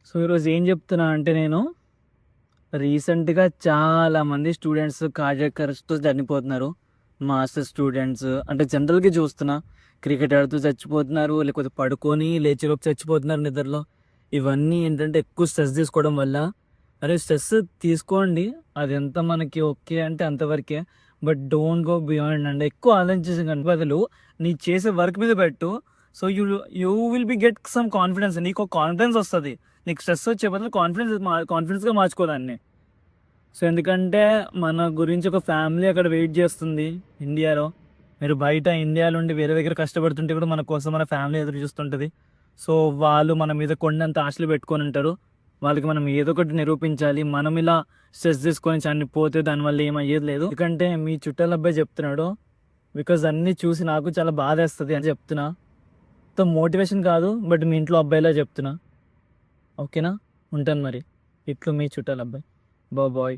So, ఈరోజు ఏం చెప్తున్నా అంటే నేను రీసెంట్‌గా చాలామంది స్టూడెంట్స్ కార్డియాక్ అరెస్ట్‌తో చనిపోతున్నారు. మాస్టర్స్ స్టూడెంట్స్ అంటే జనరల్‌గా చూస్తున్నా. క్రికెట్ ఆడుతూ చచ్చిపోతున్నారు. లేకపోతే పడుకొని లేచేలోపు చచ్చిపోతున్నారు నిద్రలో. ఇవన్నీ ఏంటంటే ఎక్కువ స్ట్రెస్ తీసుకోవడం వల్ల. అరే! స్ట్రెస్ తీసుకోండి. అదెంత మనకి ఓకే అంటే అంతవరకే. బట్ డోంట్ గో బియాండ్ అండి. ఎక్కువ ఆలోచించే బదులు నీ చేసే వర్క్ మీద పెట్టు. So, you will be get some confidence. నీకో కాన్ఫిడెన్స్ వస్తది. నీకు స్ట్రెస్ వచ్చే బదులు కాన్ఫిడెన్స్‌గా మార్చుకో దాన్ని. సో, ఎందుకంటే మన గురించి ఒక ఫ్యామిలీ అక్కడ వెయిట్ చేస్తుంది ఇండియాలో. మీరు బయట ఇండియాలో ఉండి వేరే దగ్గర కష్టపడుతుంటే కూడా మన కోసం మన ఫ్యామిలీ ఎదురు చూస్తుంటది. సో, వాళ్ళు మన మీద కొండంత ఆశలు పెట్టుకొనుంటారు. వాళ్ళకి మనం ఏదో ఒకటి నిరూపించాలి. మనం ఇలా స్ట్రెస్ తీసుకొని చనిపోతే దానివల్ల ఏమయ్యేది లేదు. ఎందుకంటే మీ చుట్టాల అబ్బాయి చెప్తున్నాడు. బికాజ్ అన్నీ చూసి నాకు చాలా బాధేస్తది అని చెప్తున్నా. మోటివేషన్ కాదు. బట్ మీ ఇంట్లో అబ్బాయిలా చెప్తున్నా. ఓకేనా? ఉంటాను మరి. ఇట్లు మీ చుట్టాల అబ్బాయి. బాయ్.